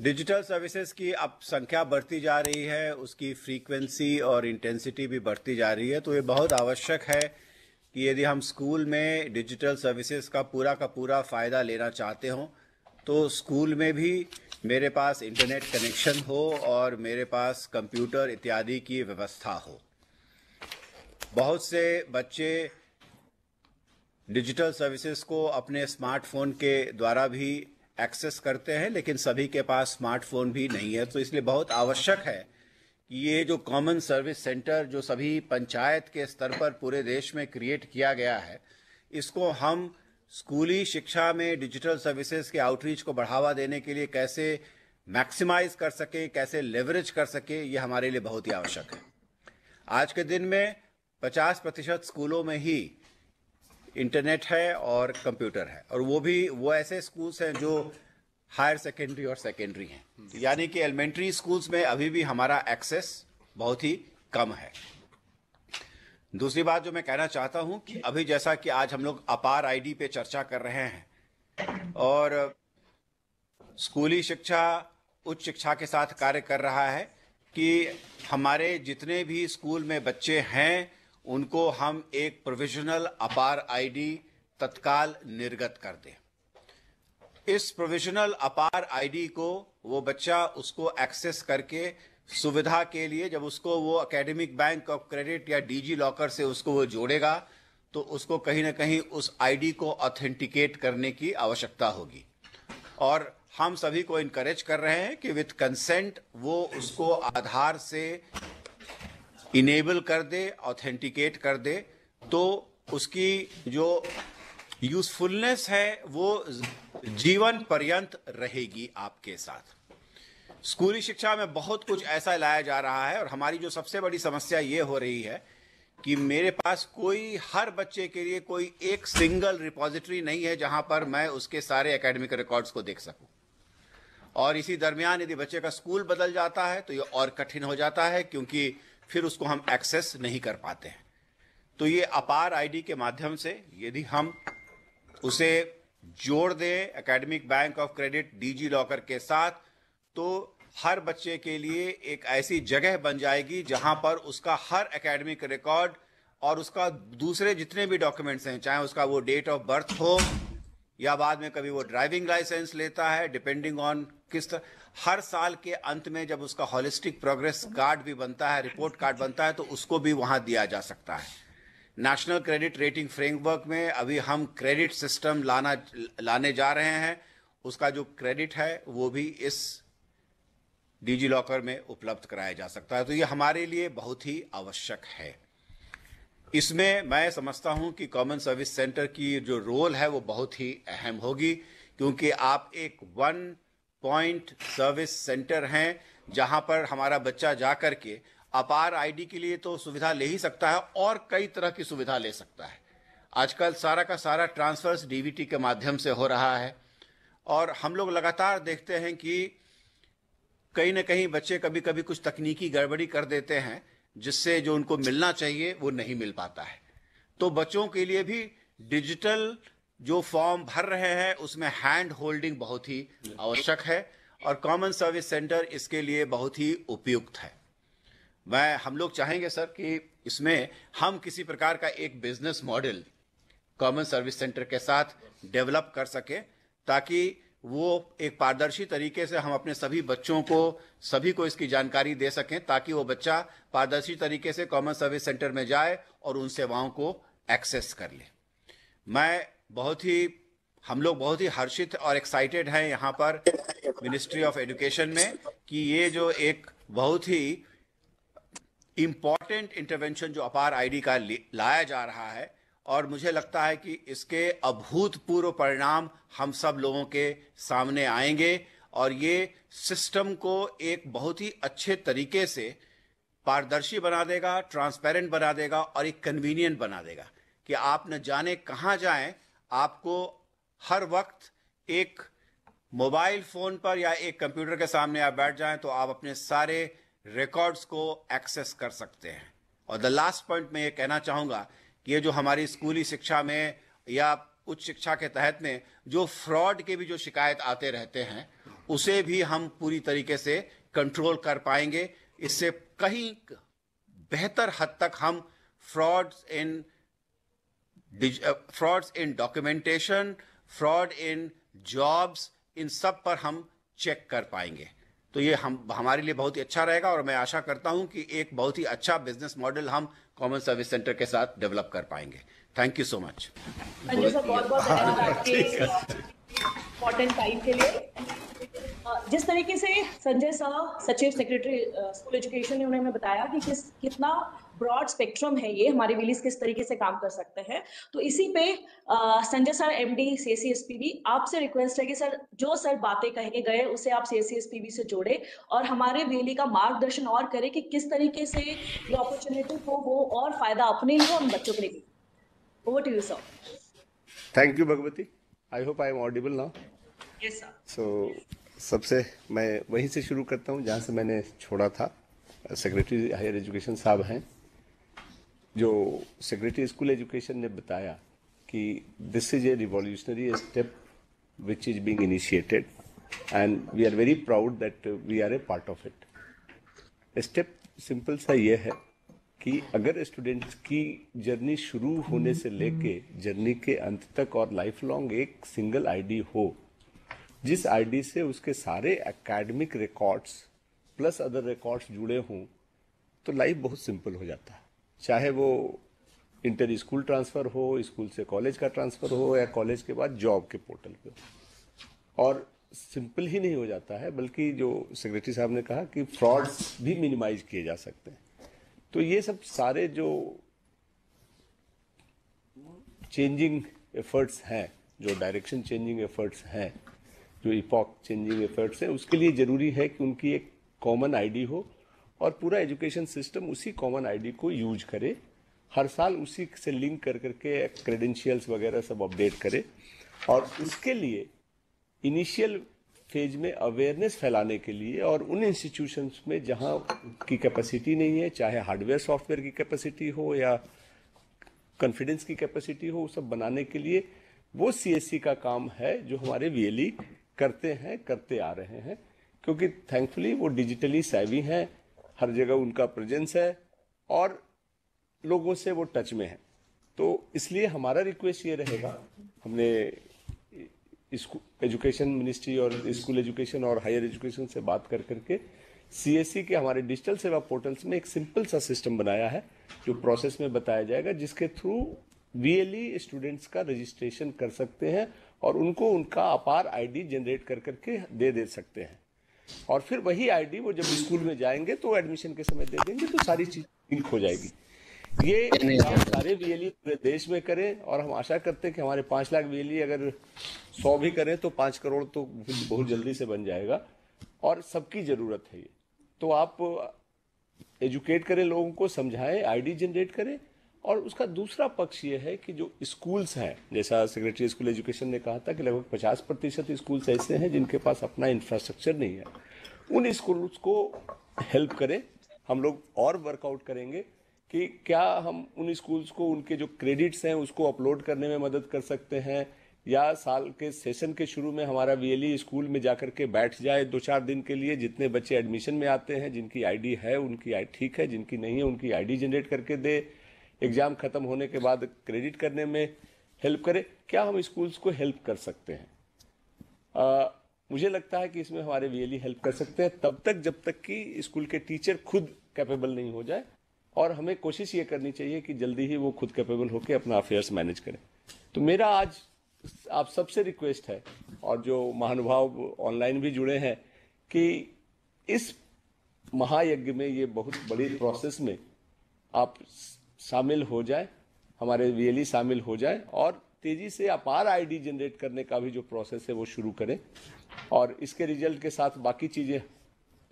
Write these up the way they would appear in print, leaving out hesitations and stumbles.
Digital services की अब संख्या बढ़ती जा रही है, उसकी फ्रीक्वेंसी और इंटेंसिटी भी बढ़ती जा रही है। तो ये बहुत आवश्यक है कि यदि हम स्कूल में डिजिटल सर्विसेज का पूरा फ़ायदा लेना चाहते हों तो स्कूल में भी मेरे पास इंटरनेट कनेक्शन हो और मेरे पास कंप्यूटर इत्यादि की व्यवस्था हो। बहुत से बच्चे डिजिटल सर्विसेज को अपने स्मार्टफोन के द्वारा भी एक्सेस करते हैं, लेकिन सभी के पास स्मार्टफोन भी नहीं है। तो इसलिए बहुत आवश्यक है कि ये जो कॉमन सर्विस सेंटर जो सभी पंचायत के स्तर पर पूरे देश में क्रिएट किया गया है, इसको हम स्कूली शिक्षा में डिजिटल सर्विसेज के आउटरीच को बढ़ावा देने के लिए कैसे मैक्सिमाइज कर सके, कैसे लेवरेज कर सके, ये हमारे लिए बहुत ही आवश्यक है। आज के दिन में 50% स्कूलों में ही इंटरनेट है और कंप्यूटर है, और वो ऐसे स्कूल्स हैं जो हायर सेकेंडरी और सेकेंडरी हैं, यानी कि एलिमेंट्री स्कूल्स में अभी भी हमारा एक्सेस बहुत ही कम है। दूसरी बात जो मैं कहना चाहता हूं कि अभी जैसा कि आज हम लोग अपार आईडी पे चर्चा कर रहे हैं और स्कूली शिक्षा उच्च शिक्षा के साथ कार्य कर रहा है कि हमारे जितने भी स्कूल में बच्चे हैं उनको हम एक प्रोविजनल अपार आईडी तत्काल निर्गत कर दें। इस प्रोविजनल अपार आईडी को वो बच्चा उसको एक्सेस करके सुविधा के लिए जब उसको वो एकेडमिक बैंक ऑफ क्रेडिट या डीजी लॉकर से उसको वो जोड़ेगा तो उसको कहीं ना कहीं उस आईडी को ऑथेंटिकेट करने की आवश्यकता होगी, और हम सभी को इनकरेज कर रहे हैं कि विथ कंसेंट वो उसको आधार से इनेबल कर दे, ऑथेंटिकेट कर दे, तो उसकी जो यूजफुलनेस है वो जीवन पर्यंत रहेगी आपके साथ। स्कूली शिक्षा में बहुत कुछ ऐसा लाया जा रहा है, और हमारी जो सबसे बड़ी समस्या ये हो रही है कि मेरे पास हर बच्चे के लिए कोई एक सिंगल रिपॉजिटरी नहीं है जहां पर मैं उसके सारे एकेडमिक रिकॉर्ड्स को देख सकूं। और इसी दरमियान यदि बच्चे का स्कूल बदल जाता है तो ये और कठिन हो जाता है, क्योंकि फिर उसको हम एक्सेस नहीं कर पाते हैं। तो ये अपार आईडी के माध्यम से यदि हम उसे जोड़ दें academic bank of credit DG locker के साथ, तो हर बच्चे के लिए एक ऐसी जगह बन जाएगी जहां पर उसका हर एकेडमिक रिकॉर्ड और उसका दूसरे जितने भी डॉक्यूमेंट्स हैं, चाहे उसका वो डेट ऑफ बर्थ हो या बाद में कभी वो ड्राइविंग लाइसेंस लेता है, डिपेंडिंग ऑन किस तरह, हर साल के अंत में जब उसका होलिस्टिक प्रोग्रेस कार्ड भी बनता है, रिपोर्ट कार्ड बनता है, तो उसको भी वहां दिया जा सकता है। नेशनल क्रेडिट रेटिंग फ्रेमवर्क में अभी हम क्रेडिट सिस्टम लाने जा रहे हैं, उसका जो क्रेडिट है वो भी इस डिजी लॉकर में उपलब्ध कराया जा सकता है। तो ये हमारे लिए बहुत ही आवश्यक है। इसमें मैं समझता हूं कि कॉमन सर्विस सेंटर की जो रोल है वो बहुत ही अहम होगी, क्योंकि आप एक वन पॉइंट सर्विस सेंटर हैं जहां पर हमारा बच्चा जाकर के अपार आईडी के लिए तो सुविधा ले ही सकता है और कई तरह की सुविधा ले सकता है। आजकल सारा का सारा ट्रांसफर्स डीबीटी के माध्यम से हो रहा है, और हम लोग लगातार देखते हैं कि कहीं ना कहीं बच्चे कभी कभी कुछ तकनीकी गड़बड़ी कर देते हैं जिससे जो उनको मिलना चाहिए वो नहीं मिल पाता है। तो बच्चों के लिए भी डिजिटल जो फॉर्म भर रहे हैं उसमें हैंड होल्डिंग बहुत ही आवश्यक है, और कॉमन सर्विस सेंटर इसके लिए बहुत ही उपयुक्त है। हम लोग चाहेंगे सर कि इसमें हम किसी प्रकार का एक business model common service centre के साथ डेवलप कर सके, ताकि वो एक पारदर्शी तरीके से हम अपने सभी को इसकी जानकारी दे सकें, ताकि वो बच्चा पारदर्शी तरीके से कॉमन सर्विस सेंटर में जाए और उन सेवाओं को एक्सेस कर ले। हम लोग बहुत ही हर्षित और एक्साइटेड हैं यहाँ पर मिनिस्ट्री ऑफ एजुकेशन में कि ये जो एक बहुत ही इम्पॉर्टेंट इंटरवेंशन जो अपार आईडी का लाया जा रहा है, और मुझे लगता है कि इसके अभूतपूर्व परिणाम हम सब लोगों के सामने आएंगे, और ये सिस्टम को एक बहुत ही अच्छे तरीके से पारदर्शी बना देगा, ट्रांसपेरेंट बना देगा और एक कन्वीनियंट बना देगा कि आप न जाने कहाँ जाएं, आपको हर वक्त एक मोबाइल फोन पर या एक कंप्यूटर के सामने आप बैठ जाएं तो आप अपने सारे रिकॉर्ड्स को एक्सेस कर सकते हैं। और द लास्ट पॉइंट मैं ये कहना चाहूँगा कि ये जो हमारी स्कूली शिक्षा में या उच्च शिक्षा के तहत में जो फ्रॉड के भी जो शिकायत आते रहते हैं, उसे भी हम पूरी तरीके से कंट्रोल कर पाएंगे। इससे कहीं बेहतर हद तक हम frauds in documentation, fraud in jobs, इन सब पर हम चेक कर पाएंगे। तो ये हमारे लिए बहुत ही अच्छा रहेगा और मैं आशा करता हूं कि एक बहुत ही अच्छा बिजनेस मॉडल हम कॉमन सर्विस सेंटर के साथ डेवलप कर पाएंगे। Thank you so much. Sanjay sir, बहुत बहुत धन्यवाद आपके इम्पोर्टेंट टाइम के लिए। जिस तरीके से संजय सर, सचिव सेक्रेटरी स्कूल एजुकेशन ने उन्हें हमें बताया कि कितना ब्रॉड स्पेक्ट्रम है ये, हमारे विलीज किस तरीके से काम कर सकते हैं, तो इसी पे संजय सर, एमडी सीएससीएसपीबी, आपसे रिक्वेस्ट है कि सर जो सर बातें कह के गए उसे आप सीएससीएसपीबी से जोड़े और हमारे वीएलई का मार्गदर्शन और करें कि किस तरीके से ये अपॉर्चुनिटी को वो और फायदा अपने लिए और बच्चों के लिए भी। Over to you sir. Thank you Bhagwati. I hope I am audible now. Yes sir. So सबसे मैं वहीं से शुरू करता हूँ जहाँ से मैंने छोड़ा था। सेक्रेटरी हायर एजुकेशन साहब हैं, जो सेक्रेटरी स्कूल एजुकेशन ने बताया कि this is a revolutionary step which is being initiated and we are very proud that we are a part of it. Step simple सा ये है कि अगर स्टूडेंट्स की जर्नी शुरू होने से लेके जर्नी के अंत तक और लाइफ लॉन्ग एक सिंगल आईडी हो, जिस आईडी से उसके सारे academic records plus other records जुड़े हों, तो लाइफ बहुत सिंपल हो जाता है। चाहे वो इंटर स्कूल ट्रांसफ़र हो, स्कूल से कॉलेज का ट्रांसफ़र हो, या कॉलेज के बाद जॉब के पोर्टल पे। और सिंपल ही नहीं हो जाता है, बल्कि जो सेक्रेटरी साहब ने कहा कि फ्रॉड्स भी मिनिमाइज किए जा सकते हैं। तो ये सब सारे जो चेंजिंग एफर्ट्स हैं, जो डायरेक्शन चेंजिंग एफर्ट्स हैं, जो इपॉक चेंजिंग एफर्ट्स हैं, उसके लिए ज़रूरी है कि उनकी एक कॉमन आईडी हो और पूरा एजुकेशन सिस्टम उसी कॉमन आईडी को यूज करे, हर साल उसी से लिंक कर करके क्रेडेंशियल्स वगैरह सब अपडेट करे। और उसके लिए इनिशियल फेज में अवेयरनेस फैलाने के लिए और उन इंस्टीट्यूशंस में जहां की कैपेसिटी नहीं है, चाहे हार्डवेयर सॉफ्टवेयर की कैपेसिटी हो या कॉन्फिडेंस की कैपेसिटी हो, सब बनाने के लिए वो सीएससी का काम है, जो हमारे वीएलई करते हैं, करते आ रहे हैं। क्योंकि थैंकफुली वो डिजिटली सैवी हैं, हर जगह उनका प्रेजेंस है और लोगों से वो टच में है। तो इसलिए हमारा रिक्वेस्ट ये रहेगा, हमने एजुकेशन मिनिस्ट्री और स्कूल एजुकेशन और हायर एजुकेशन से बात कर करके सीएससी के हमारे डिजिटल सेवा पोर्टल्स में एक सिंपल सा सिस्टम बनाया है, जो प्रोसेस में बताया जाएगा, जिसके थ्रू वीएलई स्टूडेंट्स का रजिस्ट्रेशन कर सकते हैं और उनको उनका अपार आईडी जनरेट कर करके दे सकते हैं। और फिर वही आईडी वो जब स्कूल में जाएंगे तो एडमिशन के समय दे देंगे, तो सारी चीज लिंक हो जाएगी। ये सारे वीएलई पूरे देश में करें और हम आशा करते हैं कि हमारे 5 लाख वीएलई अगर 100 भी करें तो 5 करोड़ तो बहुत जल्दी से बन जाएगा और सबकी जरूरत है ये। तो आप एजुकेट करें, लोगों को समझाएं, आईडी जनरेट करें। और उसका दूसरा पक्ष ये है कि जो स्कूल्स हैं, जैसा सेक्रेटरी स्कूल एजुकेशन ने कहा था कि लगभग 50% स्कूल्स ऐसे हैं जिनके पास अपना इंफ्रास्ट्रक्चर नहीं है, उन स्कूल्स को हेल्प करें। हम लोग और वर्कआउट करेंगे कि क्या हम उन स्कूल्स को उनके जो क्रेडिट्स हैं उसको अपलोड करने में मदद कर सकते हैं, या साल के सेशन के शुरू में हमारा वीएलई स्कूल में जाकर के बैठ जाए 2-4 दिन के लिए। जितने बच्चे एडमिशन में आते हैं, जिनकी आईडी है उनकी ठीक है, जिनकी नहीं है उनकी आईडी जनरेट करके दे। एग्जाम खत्म होने के बाद क्रेडिट करने में हेल्प करे। क्या हम स्कूल्स को हेल्प कर सकते हैं? मुझे लगता है कि इसमें हमारे वीएलई हेल्प कर सकते हैं, तब तक जब तक कि स्कूल के टीचर खुद कैपेबल नहीं हो जाए। और हमें कोशिश ये करनी चाहिए कि जल्दी ही वो खुद कैपेबल होकर अपना अफेयर्स मैनेज करें। तो मेरा आज आप सबसे रिक्वेस्ट है, और जो महानुभाव ऑनलाइन भी जुड़े हैं, कि इस महायज्ञ में, ये बहुत बड़ी प्रोसेस में आप शामिल हो जाए, हमारे वीएलई शामिल हो जाए और तेजी से अपार आईडी जनरेट करने का भी जो प्रोसेस है वो शुरू करें। और इसके रिजल्ट के साथ बाकी चीज़ें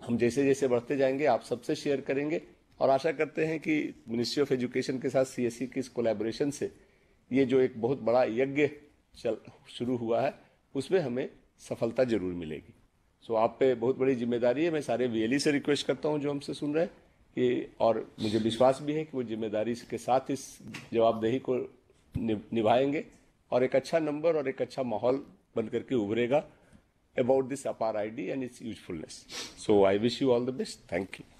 हम जैसे जैसे बढ़ते जाएंगे आप सबसे शेयर करेंगे। और आशा करते हैं कि मिनिस्ट्री ऑफ एजुकेशन के साथ सीएससी की इस कोलैबोरेशन से ये जो एक बहुत बड़ा यज्ञ शुरू हुआ है उसमें हमें सफलता जरूर मिलेगी। सो आप पे बहुत बड़ी जिम्मेदारी है। मैं सारे वीएलई से रिक्वेस्ट करता हूं जो हमसे सुन रहे हैं कि, और मुझे विश्वास भी है कि वो जिम्मेदारी के साथ इस जवाबदेही को निभाएंगे और एक अच्छा नंबर और एक अच्छा माहौल बन करके उभरेगा about this APAR ID and its usefulness. So I wish you all the best. Thank you.